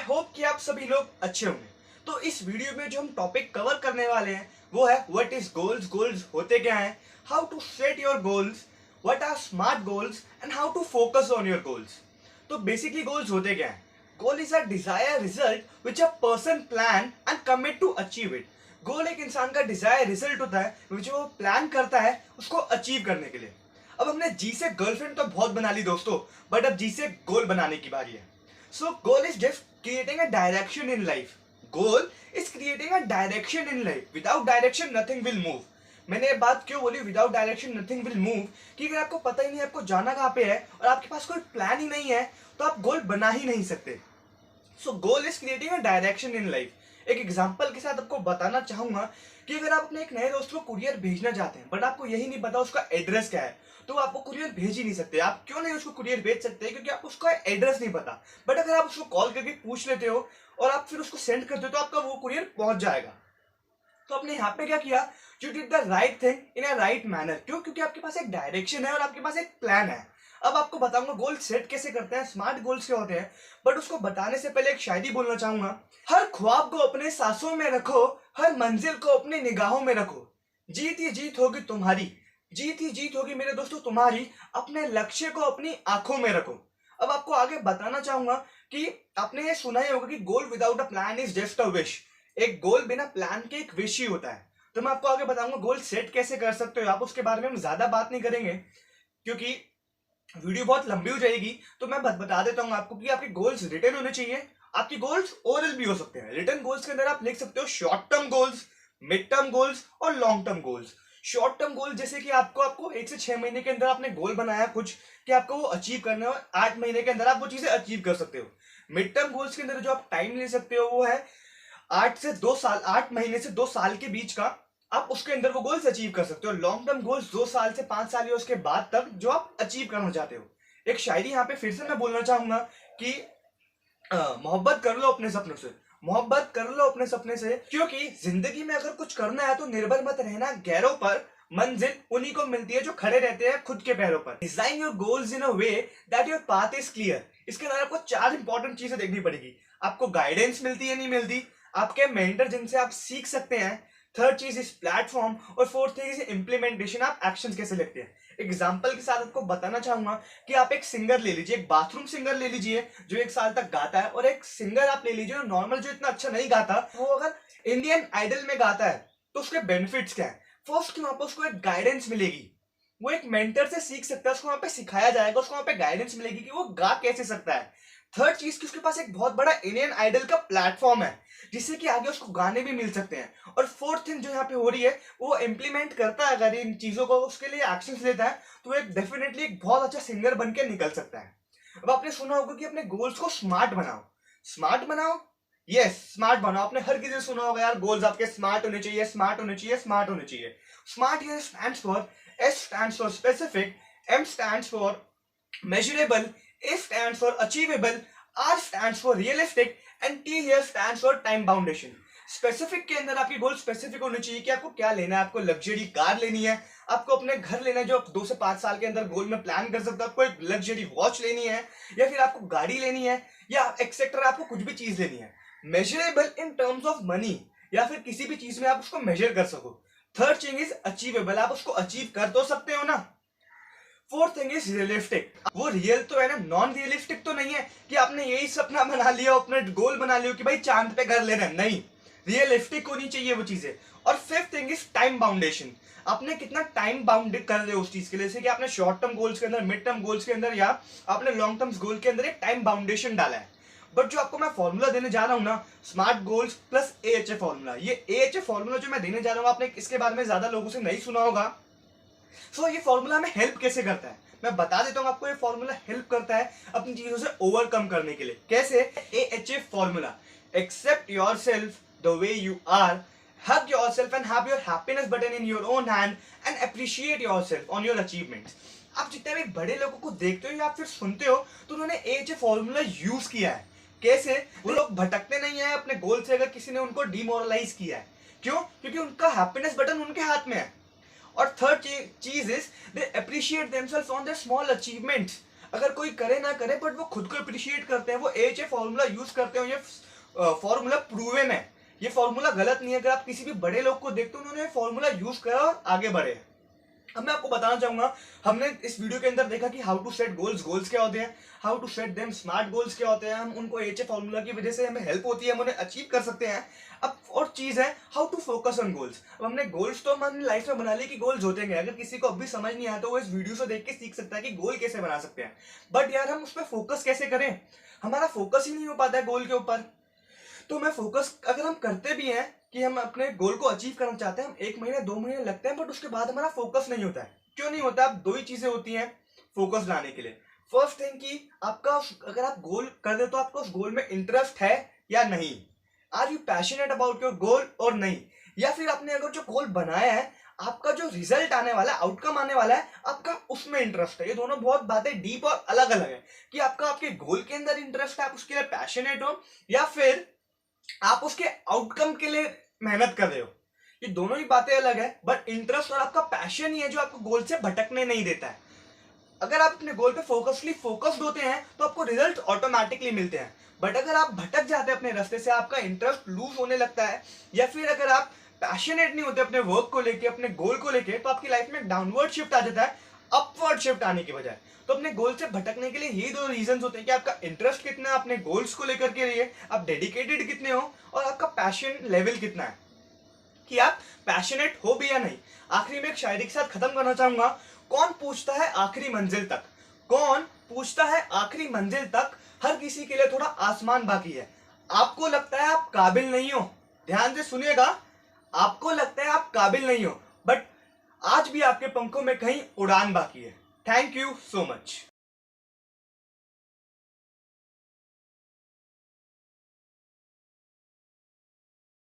Hope कि आप सभी लोग अच्छे होंगे। तो इस वीडियो में जो हम टॉपिक कवर करने वाले हैं वो है व्हाट इज गोल्स, गोल्स होते क्या हैं, how to set your goals, what are SMART goals and how to focus on your goals. तो बेसिकली गोल्स होते क्या हैं? Goal is a desire result which a person plan and commit to achieve it. Goal एक इंसान का Dzire result होता है विच वो प्लान करता है उसको अचीव करने के लिए। अब हमने जी से गर्लफ्रेंड तो बहुत बना ली दोस्तों, बट अब जी से गोल बनाने की बारी है। So goal is just creating a direction in life. Goal is creating a direction in life. Without direction nothing will move. मैंने ये बात क्यों बोली without direction nothing will move? कि अगर आपको पता ही नहीं आपको जाना कहाँ पे है और आपके पास कोई प्लान ही नहीं है तो आप गोल बना ही नहीं सकते। So goal is creating a direction in life. एक एग्जांपल के साथ आपको बताना चाहूंगा कि अगर आप अपने एक नए दोस्त को कुरियर भेजना चाहते हैं बट आपको यही नहीं पता उसका एड्रेस क्या है, तो आप वो कुरियर भेज ही नहीं सकते। आप क्यों नहीं उसको कुरियर भेज सकते? क्योंकि आप उसका एड्रेस नहीं पता। बट अगर आप उसको कॉल करके पूछ लेते हो और आप फिर उसको सेंड करते हो तो आपका वो कुरियर पहुंच जाएगा। तो आपने यहाँ पे क्या किया? You did the right thing in a right manner. क्यों? क्योंकि आपके पास एक डायरेक्शन है और आपके पास एक प्लान है। अब आपको बताऊंगा गोल सेट कैसे करते हैं, स्मार्ट गोल्स क्या होते हैं। बट उसको बताने से पहले एक शायरी बोलना चाहूंगा। हर ख्वाब को अपने सांसों में रखो, हर मंजिल को अपनी निगाहों में रखो, जीत ही जीत होगी तुम्हारी, जीत ही जीत होगी मेरे दोस्तों तुम्हारी, अपने लक्ष्य को अपनी आंखों में रखो। अब आपको आगे बताना चाहूंगा कि आपने ये सुना ही होगा कि goal without a plan is just a wish. एक गोल बिना प्लान के एक विश ही होता है। तो मैं आपको आगे बताऊंगा गोल सेट कैसे कर सकते हो आप, उसके बारे में हम ज्यादा बात नहीं करेंगे क्योंकि वीडियो बहुत लंबी हो जाएगी। तो मैं बता देता हूँ आपको कि आपके गोल्स रिटन होने चाहिए। आपके गोल्स ओरल भी हो सकते हैं। रिटन गोल्स के अंदर आप लिख सकते हो short term goals, mid term goals और long term goals. Short term goal जैसे कि आपको 1 से 6 महीने के अंदर आपने गोल बनाया कुछ कि आपको वो अचीव करना है, 8 महीने के अंदर आप वो चीजें अचीव कर सकते हो। मिड टर्म गोल्स के अंदर जो आप टाइम ले सकते हो वो है 8 महीने से 2 साल के बीच का, आप उसके अंदर वो गोल्स अचीव कर सकते हो। लॉन्ग टर्म गोल्स 2 साल से 5 साल या उसके बाद तक जो आप अचीव करना चाहते हो। एक शायरी यहाँ पे फिर से मैं बोलना चाहूंगा कि मोहब्बत कर लो अपने सपनों से, मोहब्बत कर लो अपने सपने से, क्योंकि जिंदगी में अगर कुछ करना है तो निर्भर मत रहना गैरों पर, मंजिल उन्हीं को मिलती है जो खड़े रहते हैं खुद के पैरों पर। Design your goals in a way that your path is clear. इसके अंदर आपको 4 इंपॉर्टेंट चीजें देखनी पड़ेगी। आपको गाइडेंस मिलती है नहीं मिलती, आपके मेंटर जिनसे आप सीख सकते हैं, थर्ड चीज इज प्लेटफॉर्म, और फोर्थ थिंग इज इम्प्लीमेंटेशन, आप एक्शन कैसे लेते हैं। एग्जाम्पल के साथ आपको बताना चाहूंगा कि आप एक सिंगर ले लीजिए, एक बाथरूम सिंगर ले लीजिए जो 1 साल तक गाता है, और एक सिंगर आप ले लीजिए नॉर्मल जो इतना अच्छा नहीं गाता, वो अगर इंडियन आइडल में गाता है तो उसके बेनिफिट्स क्या है? फर्स्ट कि वहां पर उसको एक गाइडेंस मिलेगी, वो एक मेंटर से सीख सकता है, उसको वहां पे सिखाया जाएगा, उसको वहां पे गाइडेंस मिलेगी कि वो गा कैसे सकता है। थर्ड चीज कि उसके पास एक बहुत बड़ा इंडियन आइडल का प्लेटफॉर्म है जिससे कि आगे उसको गाने भी मिल सकते हैं। और फोर्थ थिंग जो यहाँ पे हो रही है वो इम्प्लीमेंट करता है, अगर इन चीजों को उसके लिए एक्शंस लेता है तो एक डेफिनेटली एक बहुत अच्छा सिंगर बन के निकल सकता है। अब आपने सुना होगा कि अपने गोल्स को स्मार्ट बनाओ, स्मार्ट बनाओ, यस स्मार्ट बनाओ। आपने हर किसी से सुना होगा यार गोल्स आपके स्मार्ट होने चाहिए, स्मार्ट होने चाहिए, स्मार्ट होने चाहिए। Smart here stands for, S stands for specific, M stands for measurable, A stands for achievable, R stands for realistic and T here stands for time boundation। Specific के अंदर आपकी गोल specific होनी चाहिए कि आपको क्या लेना है। आपको लग्जरी कार लेनी है, आपको अपने घर लेना है जो आप 2 से 5 साल के अंदर गोल में प्लान कर सकते हो, आपको एक लग्जरी वॉच लेनी है या फिर आपको गाड़ी लेनी है या एक्सेट्रा आपको कुछ भी चीज लेनी है। Measurable in terms of money, या फिर किसी भी चीज में आप उसको मेजर कर सको। थर्ड थिंग इज अचीवेबल, आप उसको अचीव कर तो सकते हो ना। फोर्थ थिंग इज रियलिस्टिक, वो रियल तो है ना, नॉन रियलिस्टिक तो नहीं है कि आपने यही सपना बना लिया, अपने गोल बना लिया कि भाई चांद पे घर लेना है, नहीं, रियलिस्टिक होनी चाहिए वो चीजें। और फिफ्थ थिंग इज टाइम बाउंडेशन, आपने कितना टाइम बाउंडेड कर रहे हो उस चीज के लिए, जैसे कि आपने शॉर्ट टर्म गोल्स के अंदर, मिड टर्म गोल्स के अंदर या आपने लॉन्ग टर्म गोल के अंदर एक टाइम बाउंडेशन डाला है। बट जो आपको मैं फॉर्मूला देने जा रहा हूं ना, smart goals plus AHA formula, ये AHA फॉर्मूला जो मैं देने जा रहा हूं आपने इसके बारे में ज्यादा लोगों से नहीं सुना होगा। सो ये फॉर्मूला हमें हेल्प कैसे करता है मैं बता देता हूं आपको। ये फॉर्मूला हेल्प करता है अपनी चीजों से ओवरकम करने के लिए। कैसे? AHA formula, accept yourself the way you are, hug yourself and have your happiness button in your own hand and appreciate yourself on your achievements। आप जितने भी बड़े लोगों को देखते हो या फिर सुनते हो तो उन्होंने AHA फॉर्मूला यूज किया है। कैसे? वो लोग भटकते नहीं है अपने गोल से अगर किसी ने उनको डिमोरलाइज किया है। क्यों? क्योंकि उनका हैप्पीनेस बटन उनके हाथ में है। और थर्ड चीज is they appreciate themselves on their small achievements. अगर कोई करे ना करे बट वो खुद को अप्रिशिएट करते हैं, वो AHA फॉर्मूला यूज करते हैं, ये फॉर्मूला प्रूवन है, ये फॉर्मूला गलत नहीं है। अगर आप किसी भी बड़े लोग को देखते हो उन्होंने फॉर्मूला यूज करा और आगे बढ़े। अब मैं आपको बताना चाहूंगा, हमने इस वीडियो के अंदर देखा कि how to set goals, goals क्या होते हैं, how to set them smart goals क्या होते हैं, हम उनको AHA फॉर्मूला की वजह से हमें हेल्प होती है, हम उन्हें अचीव कर सकते हैं। अब और चीज है how to focus on goals. अब हमने गोल्स तो हमने लाइफ में बना लिए कि गोल्स होते हैं, अगर किसी को अभी समझ नहीं आया तो वो इस वीडियो से देख के सीख सकता है कि गोल कैसे बना सकते हैं। बट यार हम उस पर फोकस कैसे करें, हमारा फोकस ही नहीं हो पाता है गोल के ऊपर। तो मैं फोकस अगर हम करते भी हैं कि हम अपने गोल को अचीव करना चाहते हैं, हम 1 महीने 2 महीने लगते हैं, बट उसके बाद हमारा फोकस नहीं होता है। क्यों नहीं होता? अब 2 ही चीजें होती हैं फोकस लाने के लिए। फर्स्ट थिंग कि आपका अगर आप गोल कर दे तो आपको उस गोल में इंटरेस्ट है या नहीं, are you passionate about your goal और नहीं, या फिर आपने अगर जो गोल बनाया है आपका जो रिजल्ट आने वाला है, आउटकम आने वाला है, आपका उसमें इंटरेस्ट है। ये दोनों बहुत बातें डीप और अलग अलग है कि आपका आपके गोल के अंदर इंटरेस्ट है, आप उसके लिए पैशनेट हो, या फिर आप उसके आउटकम के लिए मेहनत कर रहे हो। ये दोनों ही बातें अलग है, बट इंटरेस्ट और आपका पैशन ही है जो आपको गोल से भटकने नहीं देता है। अगर आप अपने गोल पे फोकस्ड होते हैं तो आपको रिजल्ट ऑटोमेटिकली मिलते हैं, बट अगर आप भटक जाते हैं अपने रास्ते से, आपका इंटरेस्ट लूज होने लगता है, या फिर अगर आप पैशनेट नहीं होते अपने वर्क को लेके, अपने गोल को लेके, तो आपकी लाइफ में डाउनवर्ड शिफ्ट आ जाता है अपवर्ड शिफ्ट आने की बजाय। तो अपने गोल से भटकने के लिए यही 2 रीजंस होते हैं कि आपका इंटरेस्ट कितना है अपने गोल्स को लेकर के लिए, आप डेडिकेटेड कितने हो, और आपका पैशन लेवल कितना है कि आप पैशनेट हो भी या नहीं। आखिरी में एक शायरी के साथ खत्म करना चाहूंगा, कौन पूछता है आखिरी मंजिल तक, कौन पूछता है आखिरी मंजिल तक, हर किसी के लिए थोड़ा आसमान बाकी है। आपको लगता है आप काबिल नहीं हो, ध्यान से सुनिएगा, आपको लगता है आप काबिल नहीं हो, बट आज भी आपके पंखों में कहीं उड़ान बाकी है। Thank you so much.